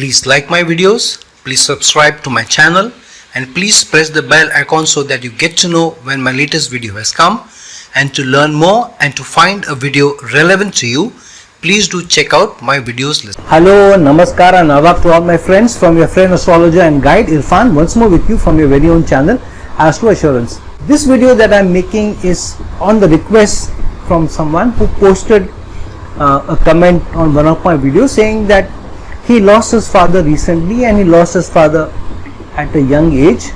Please like my videos, please subscribe to my channel, and please press the bell icon so that you get to know when my latest video has come. And to learn more and to find a video relevant to you, please do check out my videos list. Hello, Namaskar and Avak to all my friends, from your friend astrologer and guide Irfan, once more with you from your very own channel Astro Assurance. This video that I am making is on the request from someone who posted a comment on one of my videos saying that he lost his father recently, and he lost his father at a young age,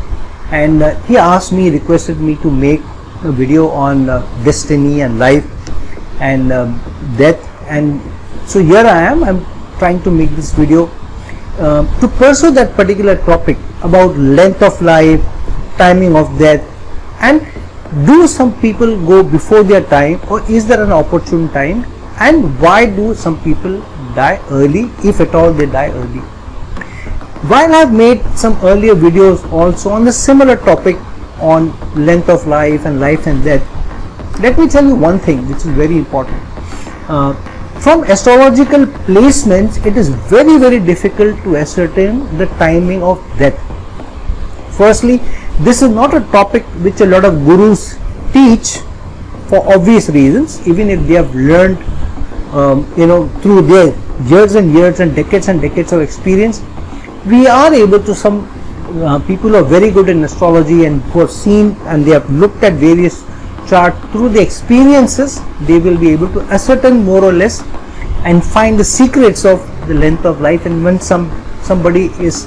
and he asked me, requested me to make a video on destiny and life and death. And so here I am, I'm trying to make this video to pursue that particular topic about length of life, timing of death, and do some people go before their time, or is there an opportune time, and why do some people die early, if at all they die early. While I've made some earlier videos also on the similar topic on length of life and death, let me tell you one thing which is very important. From astrological placements, it is very difficult to ascertain the timing of death. Firstly, this is not a topic which a lot of gurus teach for obvious reasons, even if they have learned through their years and years and decades of experience. We are able to, some people who are very good in astrology and who have seen and they have looked at various charts, through the experiences they will be able to ascertain more or less and find the secrets of the length of life, and when somebody is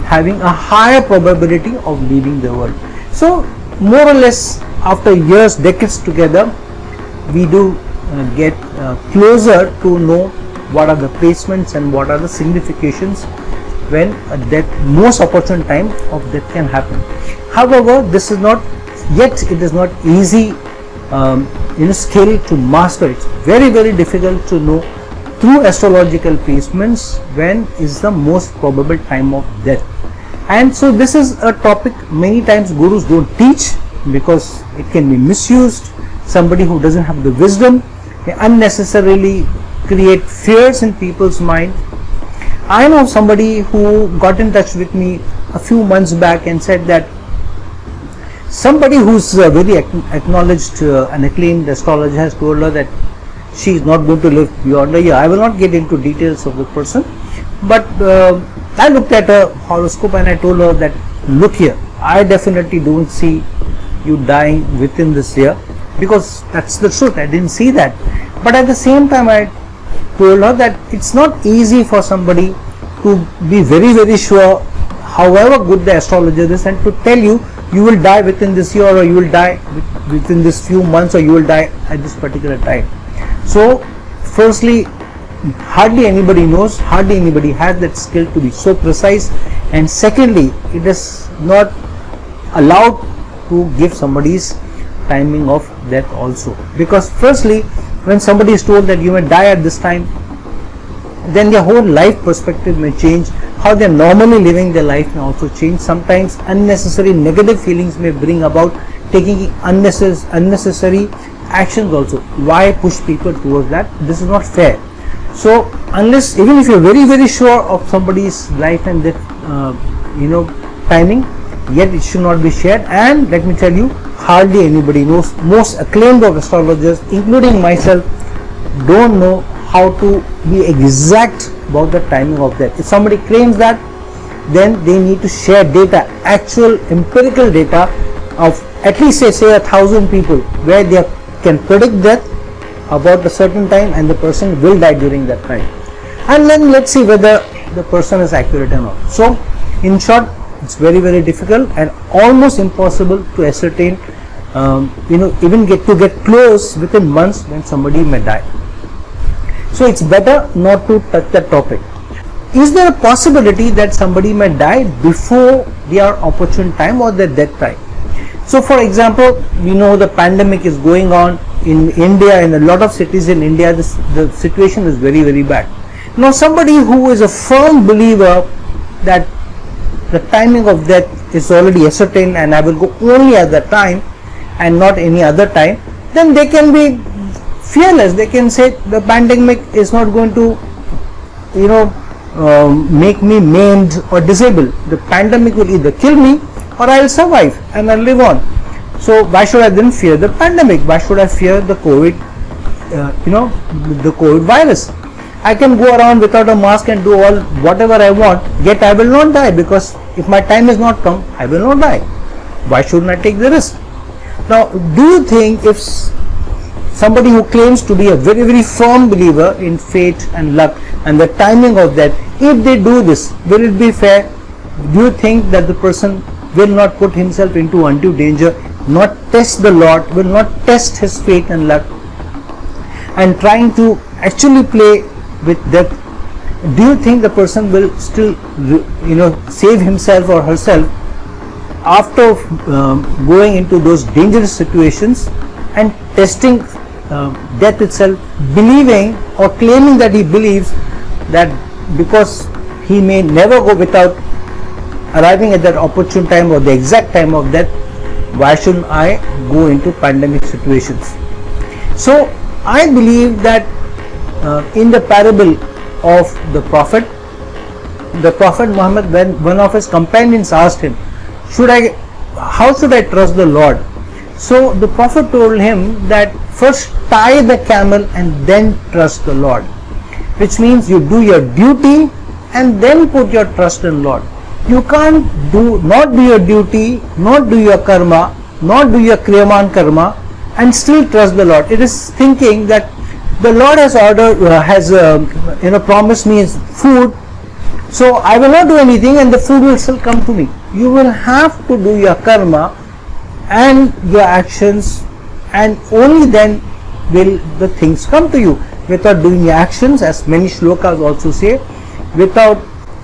having a higher probability of leaving the world. So more or less after years, decades together, we do get closer to know what are the placements and what are the significations when a death, most opportune time of death can happen. However, this is not yet, it is not easy skill to master. It's very difficult to know through astrological placements when is the most probable time of death. And so this is a topic many times gurus don't teach because it can be misused. Somebody who doesn't have the wisdom may unnecessarily create fears in people's mind. I know somebody who got in touch with me a few months back and said that somebody who's very acknowledged and acclaimed astrologer has told her that she is not going to live beyond a year. I will not get into details of the person, but I looked at her horoscope and I told her that, look here, I definitely don't see you dying within this year, because that's the truth. I didn't see that. But at the same time, I told her that it's not easy for somebody to be very sure, however good the astrologer is, and to tell you you will die within this year, or you will die within this few months, or you will die at this particular time. So firstly, hardly anybody knows, hardly anybody has that skill to be so precise, and secondly, it is not allowed to give somebody's timing of death also, because firstly, when somebody is told that you may die at this time, then their whole life perspective may change. How they are normally living their life may also change. Sometimes unnecessary negative feelings may bring about taking unnecessary actions also. Why push people towards that? This is not fair. So unless, even if you are very sure of somebody's life and death timing, yet it should not be shared. And let me tell you, hardly anybody knows. Most acclaimed of astrologers, including myself, don't know how to be exact about the timing of death. If somebody claims that, then they need to share data, actual empirical data of at least say 1,000 people, where they can predict death about a certain time and the person will die during that time, and then let's see whether the person is accurate or not. So in short, it's very difficult and almost impossible to ascertain, even get close within months when somebody may die. So it's better not to touch that topic. Is there a possibility that somebody may die before their opportune time or their death time? So for example, we know the pandemic is going on in India, in a lot of cities in India. The situation is very bad. Now somebody who is a firm believer that the timing of death is already ascertained and I will go only at that time and not any other time, then they can be fearless. They can say the pandemic is not going to make me maimed or disabled. The pandemic will either kill me or I will survive and I'll live on. So why should I then fear the pandemic? Why should I fear the COVID, the COVID virus? I can go around without a mask and do all whatever I want, yet I will not die, because if my time is not come, I will not die. Why shouldn't I take the risk? Now, do you think if somebody who claims to be a very, very firm believer in fate and luck and the timing of that, if they do this, will it be fair? Do you think that the person will not put himself into undue danger, not test the Lord, will not test his fate and luck, and trying to actually play with death? Do you think the person will still save himself or herself after going into those dangerous situations and testing death itself, believing or claiming that he believes that because he may never go without arriving at that opportune time or the exact time of death, why shouldn't I go into pandemic situations? So I believe that in the parable of the Prophet Muhammad, when one of his companions asked him, how should I trust the Lord? So the Prophet told him that first tie the camel and then trust the Lord, which means you do your duty and then put your trust in Lord. You can't not do your duty, not do your karma, not do your kriyaman karma and still trust the Lord. It is thinking that the Lord has promised me food, so I will not do anything and the food will still come to me. You will have to do your karma and your actions, and only then will the things come to you. Without doing your actions, as many shlokas also say, without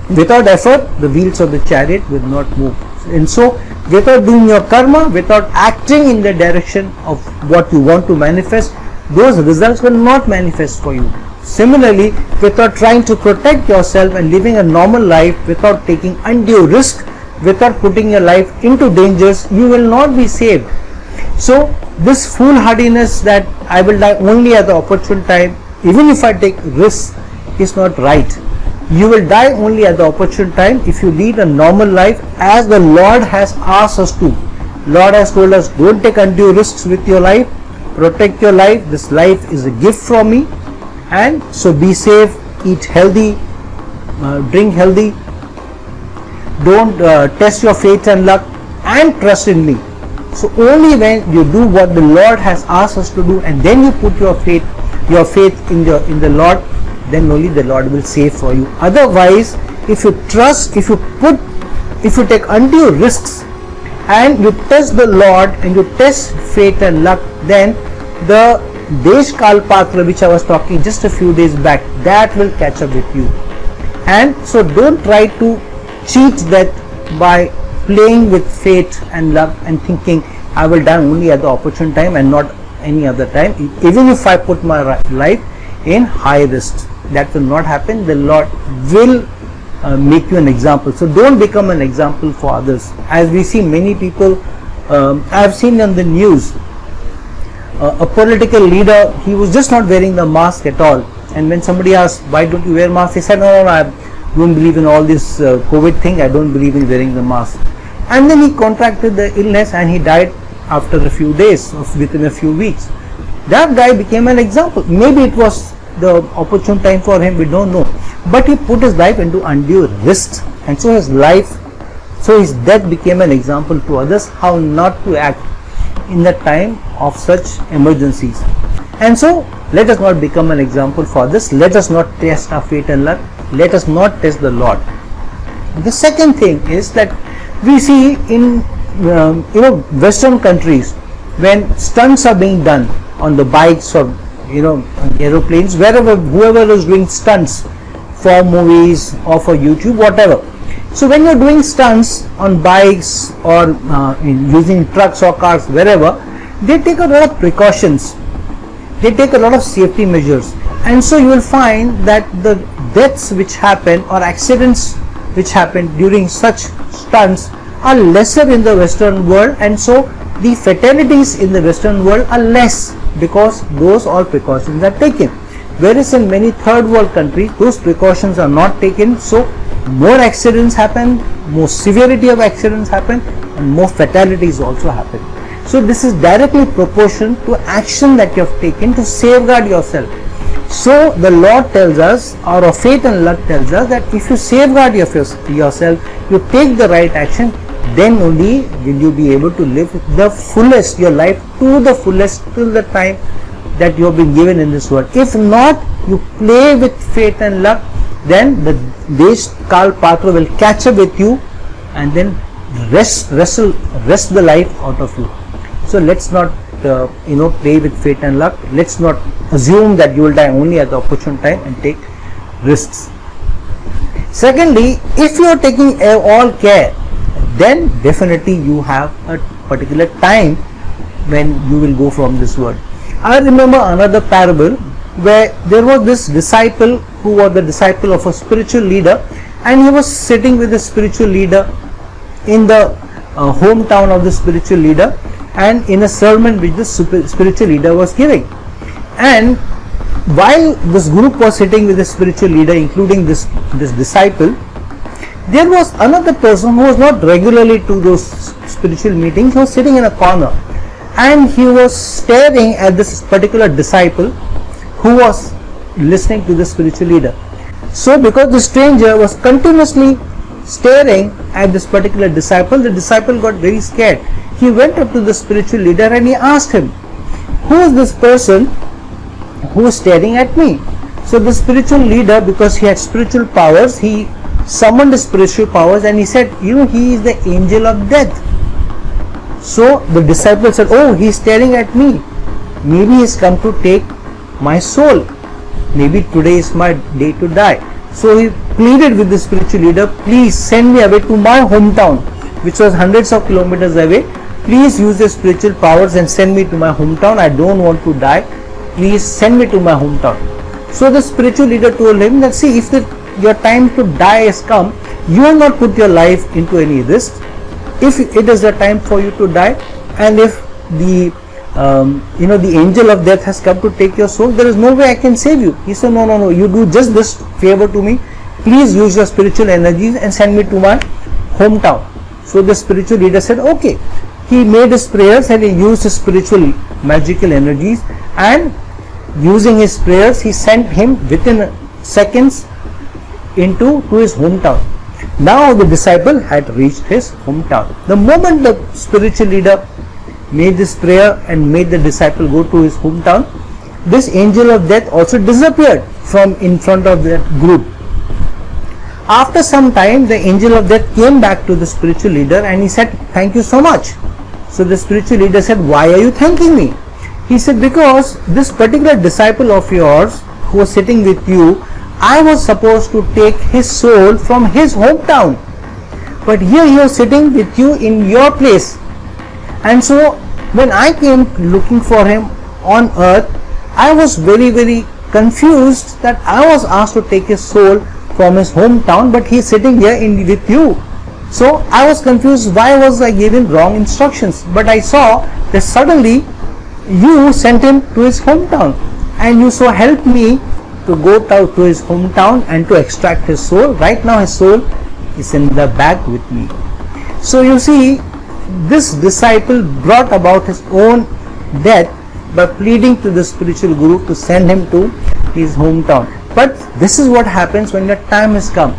effort the wheels of the chariot will not move. And so without doing your karma, without acting in the direction of what you want to manifest, those results will not manifest for you. Similarly, without trying to protect yourself and living a normal life, without taking undue risk, without putting your life into dangers, you will not be saved. So this foolhardiness that I will die only at the opportune time, even if I take risks, is not right. You will die only at the opportune time if you lead a normal life as the Lord has asked us to. Lord has told us, don't take undue risks with your life, protect your life. This life is a gift from me, and so be safe, eat healthy, drink healthy, don't test your fate and luck, and trust in me. So only when you do what the Lord has asked us to do, and then you put your faith in the Lord, then only the Lord will save for you. Otherwise, if you take undue risks and you test the Lord and you test fate and luck, then the Desh Kal Patra, which I was talking just a few days back, that will catch up with you. And so don't try to cheat that by playing with fate and luck and thinking I will die only at the opportune time and not any other time. Even if I put my life in high risk, that will not happen. The Lord will make you an example. So don't become an example for others. As we see many people, I have seen on the news, a political leader, he was just not wearing the mask at all, and when somebody asked, why don't you wear mask, he said, no, I don't believe in all this COVID thing, I don't believe in wearing the mask. And then he contracted the illness and he died after a few days, within a few weeks. That guy became an example. Maybe it was the opportune time for him, we don't know, but he put his life into undue risks, and so his death became an example to others how not to act in the time of such emergencies. And so let us not become an example for this. Let us not test our fate and luck. Let us not test the Lord. The second thing is that we see in Western countries, when stunts are being done on the bikes or aeroplanes, whoever is doing stunts for movies or for YouTube, whatever. So when you're doing stunts on bikes or using trucks or cars, wherever, they take a lot of precautions. They take a lot of safety measures, and so you will find that the deaths which happen or accidents which happen during such stunts are lesser in the Western world, and so the fatalities in the Western world are less because those all precautions are taken. whereas in many third world countries those precautions are not taken, so more accidents happen, more severity of accidents happen, and more fatalities also happen. So this is directly proportional to action that you have taken to safeguard yourself. So the Lord tells us, or fate and luck tells us, that if you safeguard yourself, you take the right action, then only will you be able to live the fullest, your life to the fullest till the time that you have been given in this world. If not, you play with fate and luck, then the Desh Kal Patra will catch up with you and then wrest the life out of you. So let's not play with fate and luck. Let's not assume that you will die only at the opportune time and take risks. Secondly, if you are taking all care, then definitely you have a particular time when you will go from this world. I remember another parable where there was this disciple who was the disciple of a spiritual leader, and he was sitting with the spiritual leader in the hometown of the spiritual leader, and in a sermon which the spiritual leader was giving. And while this group was sitting with the spiritual leader, including this disciple, there was another person who was not regularly to those spiritual meetings. He was sitting in a corner and he was staring at this particular disciple who was listening to the spiritual leader. So because the stranger was continuously staring at this particular disciple, the disciple got very scared. He went up to the spiritual leader and he asked him, "Who is this person who is staring at me?" So the spiritual leader, because he had spiritual powers, he summoned the spiritual powers and he said, he is the angel of death. So the disciple said, "Oh, he is staring at me. Maybe he has come to take my soul. Maybe today is my day to die." So he pleaded with the spiritual leader, "Please send me away to my hometown," which was hundreds of kilometers away. "Please use your spiritual powers and send me to my hometown. I don't want to die. Please send me to my hometown." So the spiritual leader told him that, "See, if your time to die has come, you have not put your life into any risk. If it is the time for you to die, and if the angel of death has come to take your soul, there is no way I can save you." He said, No, you do just this favor to me. Please use your spiritual energies and send me to my hometown. So the spiritual leader said, "Okay." He made his prayers and he used his spiritual magical energies, and using his prayers he sent him within seconds to his hometown. Now the disciple had reached his hometown. The moment the spiritual leader made this prayer and made the disciple go to his hometown, this angel of death also disappeared from in front of the group. After some time, the angel of death came back to the spiritual leader and he said, "Thank you so much." So the spiritual leader said, "Why are you thanking me?" He said, "Because this particular disciple of yours who was sitting with you, I was supposed to take his soul from his hometown, but here he was sitting with you in your place. And so when I came looking for him on earth, I was very, very confused that I was asked to take his soul from his hometown, but he is sitting here with you. So I was confused, why was I given wrong instructions? But I saw that suddenly you sent him to his hometown, and you so helped me to go to his hometown and to extract his soul. Right now his soul is in the bag with me." So you see, this disciple brought about his own death by pleading to the spiritual guru to send him to his hometown. But this is what happens when your time has come.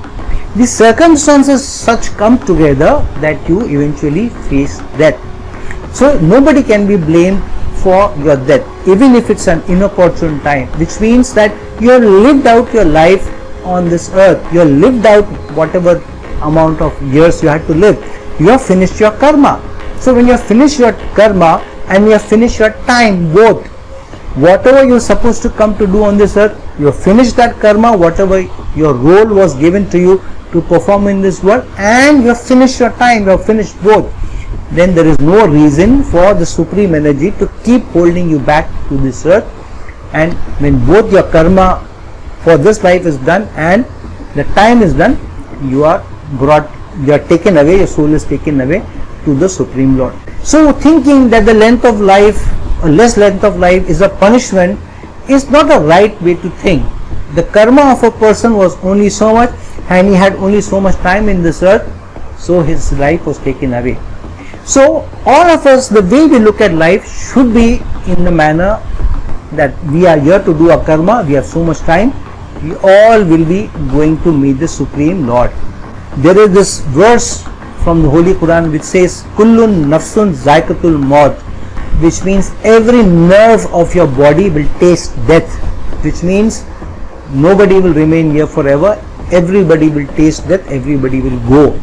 The circumstances such come together that you eventually face death. So nobody can be blamed for your death, even if it's an inopportune time, which means that you have lived out your life on this earth. You have lived out whatever amount of years you had to live. You have finished your karma. So when you have finished your karma and you have finished your time, both, whatever you are supposed to come to do on this earth, you have finished that karma, whatever your role was given to you to perform in this world, and you have finished your time, you have finished both. Then there is no reason for the supreme energy to keep holding you back to this earth. And when both your karma for this life is done and the time is done, you are taken away, your soul is taken away to the Supreme Lord. So thinking that the length of life or less length of life is a punishment is not a right way to think. The karma of a person was only so much, and he had only so much time in this earth, so his life was taken away. So all of us, the way we look at life should be in the manner that we are here to do our karma, we have so much time, we all will be going to meet the Supreme Lord. There is this verse from the Holy Quran which says, Kullun nafsun zaikatul maut, which means every nerve of your body will taste death, which means nobody will remain here forever, everybody will taste death, everybody will go.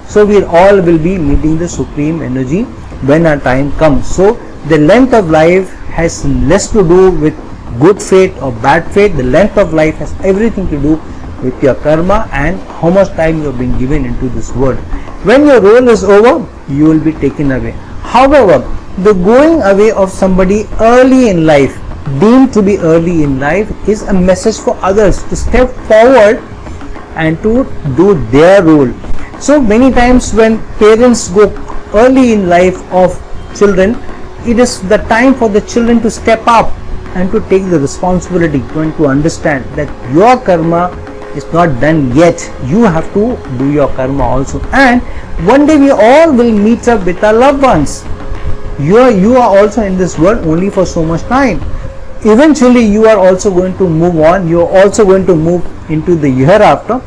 So we all will be meeting the Supreme Energy when our time comes. So the length of life has less to do with good fate or bad fate. The length of life has everything to do with your karma and how much time you have been given into this world. When your role is over, you will be taken away. However, the going away of somebody early in life, deemed to be early in life, is a message for others to step forward and to do their role. So many times when parents go early in life of children, it is the time for the children to step up and to take the responsibility and to understand that your karma is not done yet. You have to do your karma also. And one day we all will meet up with our loved ones. You are also in this world only for so much time. Eventually you are also going to move on. You are also going to move into the hereafter,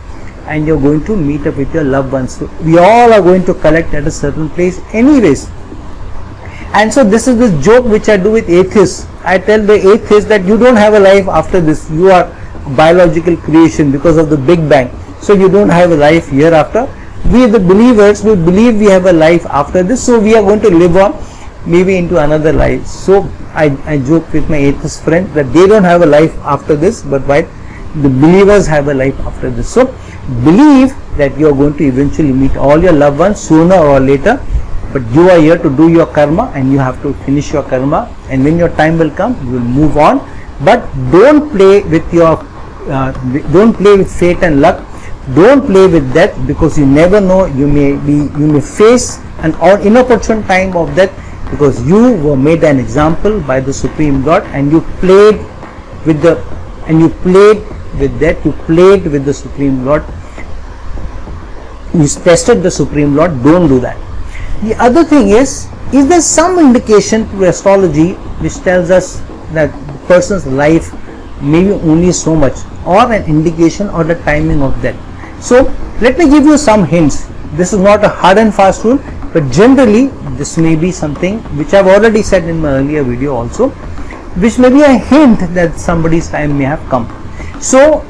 and you're going to meet up with your loved ones. So we all are going to collect at a certain place anyways. And so this is the joke which I do with atheists. I tell the atheists that you don't have a life after this. You are biological creation because of the Big Bang. So you don't have a life hereafter. We the believers, we believe we have a life after this. So we are going to live on maybe into another life. So I joke with my atheist friend that they don't have a life after this, but why the believers have a life after this. So believe that you are going to eventually meet all your loved ones sooner or later, but you are here to do your karma and you have to finish your karma, and when your time will come you will move on. But don't play with your don't play with fate and luck, don't play with death, because you never know, you may face an inopportune time of death, because you were made an example by the Supreme Lord and you played with death, you played with the Supreme Lord, you tested the Supreme Lord. Don't do that. The other thing is there some indication to astrology which tells us that the person's life may be only so much, or an indication or the timing of death? So let me give you some hints. This is not a hard and fast rule, but generally this may be something which I've already said in my earlier video also, which may be a hint that somebody's time may have come. So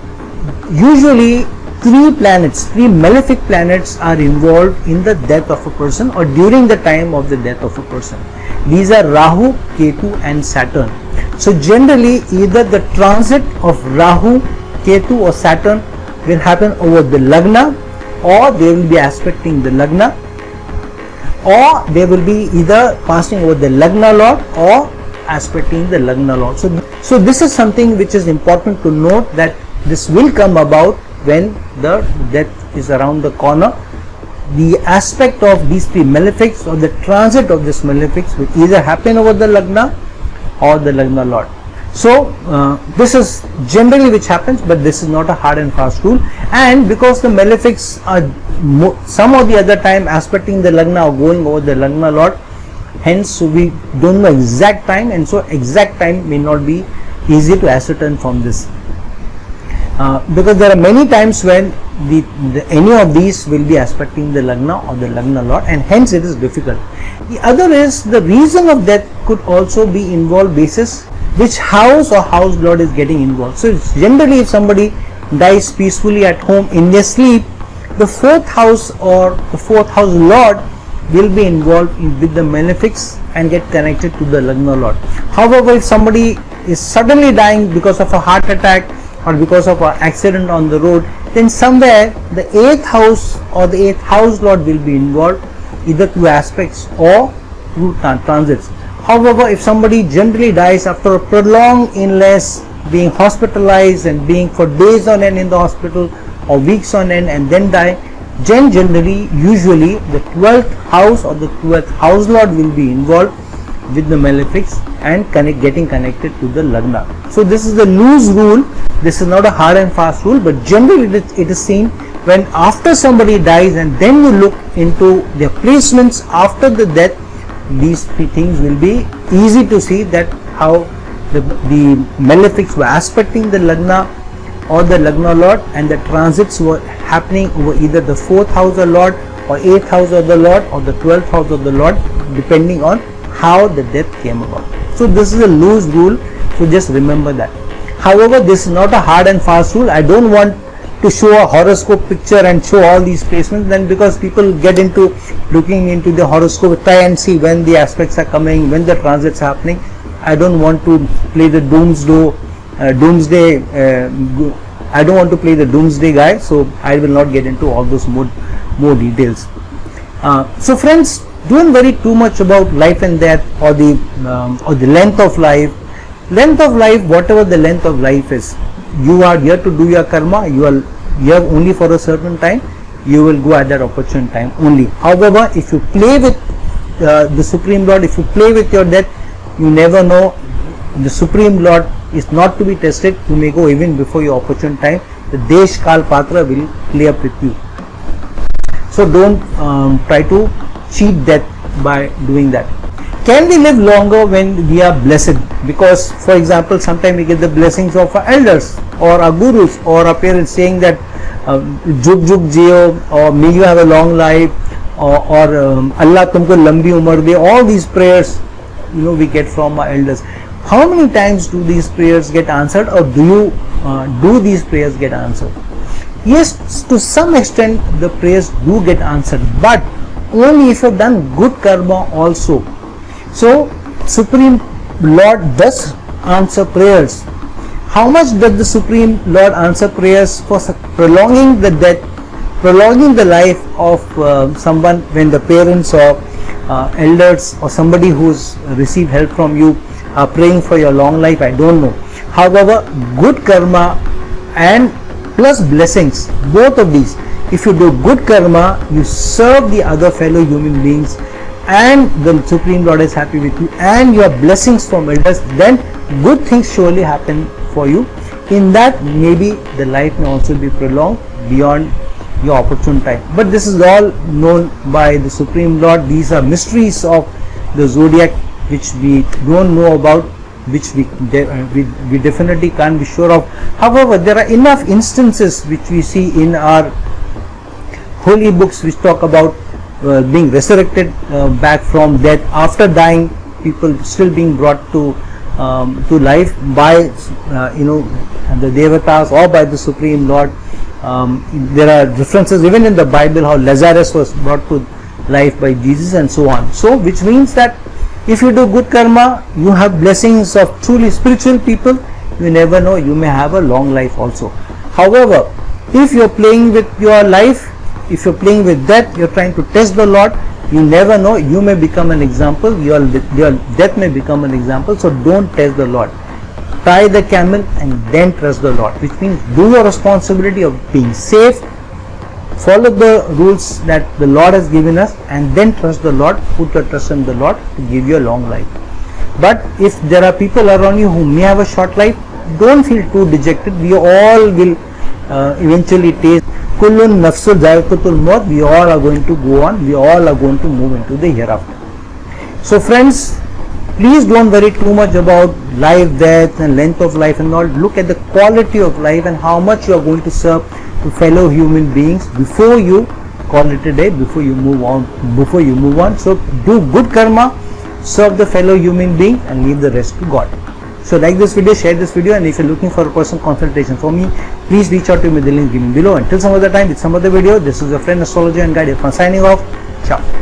usually three malefic planets are involved in the death of a person or during the time of the death of a person. These are Rahu, Ketu and Saturn. So generally either the transit of Rahu, Ketu or Saturn will happen over the Lagna, or they will be aspecting the Lagna, or they will be either passing over the Lagna Lord or aspecting the Lagna Lord. So this is something which is important to note, that this will come about when the death is around the corner. The aspect of these three malefics or the transit of this malefics will either happen over the Lagna or the Lagna Lord. So this is generally which happens, but this is not a hard and fast rule. And because the malefics are some or the other time aspecting the Lagna or going over the Lagna Lord, hence we don't know exact time, and so exact time may not be easy to ascertain from this. Because there are many times when any of these will be aspecting the Lagna or the Lagna Lord, and hence it is difficult. The other is the reason of death could also be involved basis which house or house lord is getting involved. So it's generally if somebody dies peacefully at home in their sleep, the fourth house or the fourth house lord will be involved with the malefics and get connected to the Lagna Lord. However, if somebody is suddenly dying because of a heart attack or because of an accident on the road, then somewhere the 8th house or the 8th house lord will be involved, either through aspects or through transits. However, if somebody generally dies after a prolonged illness, being hospitalized and being for days on end in the hospital or weeks on end and then die, generally usually the 12th house or the 12th house lord will be involved with the malefics and getting connected to the lagna. So this is the loose rule. This is not a hard and fast rule, but generally it is seen when after somebody dies and then you look into their placements after the death, these things will be easy to see that how the malefics were aspecting the lagna or the lagna lord, and the transits were happening over either the 4th house of lord or 8th house of the lord or the 12th house of the lord, depending on how the death came about. So this is a loose rule, so just remember that. However, this is not a hard and fast rule. I don't want to show a horoscope picture and show all these placements, then because people get into looking into the horoscope, try and see when the aspects are coming, when the transits are happening. I don't want to play the doomsday I don't want to play the doomsday guy, so I will not get into all those more details. So friends, don't worry too much about life and death or the length of life. Length of life, whatever the length of life is, you are here to do your karma. You are here only for a certain time. You will go at that opportune time only. However, if you play with the Supreme Lord, if you play with your death, you never know. The Supreme Lord is not to be tested. You may go even before your opportune time. The Desh Kal Patra will play up with you. So don't try to cheat death by doing that. Can we live longer when we are blessed? Because, for example, sometimes we get the blessings of our elders or our gurus or our parents saying that Jug Jug Jio, or may you have a long life, or Allah tumko lambi umar de. All these prayers, we get from our elders. How many times do these prayers get answered, or do these prayers get answered? Yes, to some extent the prayers do get answered, but only if you have done good karma also. So Supreme Lord does answer prayers. How much does the Supreme Lord answer prayers? For prolonging the death, prolonging the life of someone, when the parents or elders or somebody who's received help from you are praying for your long life, I don't know. However, good karma and plus blessings, both of these, if you do good karma, you serve the other fellow human beings, and the Supreme Lord is happy with you, and your blessings from elders, then good things surely happen for you. In that, maybe the life may also be prolonged beyond your opportune time. But this is all known by the Supreme Lord. These are mysteries of the zodiac which we don't know about, which we definitely can't be sure of. However, there are enough instances which we see in our holy books which talk about being resurrected back from death, after dying, people still being brought to life by the devatas or by the Supreme Lord. There are references even in the Bible how Lazarus was brought to life by Jesus and so on. So which means that if you do good karma, you have blessings of truly spiritual people. You never know, you may have a long life also. However, if you are playing with your life, if you are playing with death, you are trying to test the Lord, you never know, you may become an example, your death may become an example. So don't test the Lord. Try the camel and then trust the Lord, which means do your responsibility of being safe, follow the rules that the Lord has given us, and then trust the Lord, put your trust in the Lord to give you a long life. But if there are people around you who may have a short life, don't feel too dejected. We all will eventually taste kullun nafsul za'iqatul maut. We all are going to go on, we all are going to move into the hereafter. So friends, please don't worry too much about life, death and length of life and all. Look at the quality of life and how much you are going to serve to fellow human beings before you call it a day, before you move on. So do good karma, serve the fellow human being, and leave the rest to God. So like this video, share this video, and if you're looking for a personal consultation from me, please reach out to me with the link given below. Until some other time with some other video, this is your friend astrologer and guide. If I'm signing off, ciao.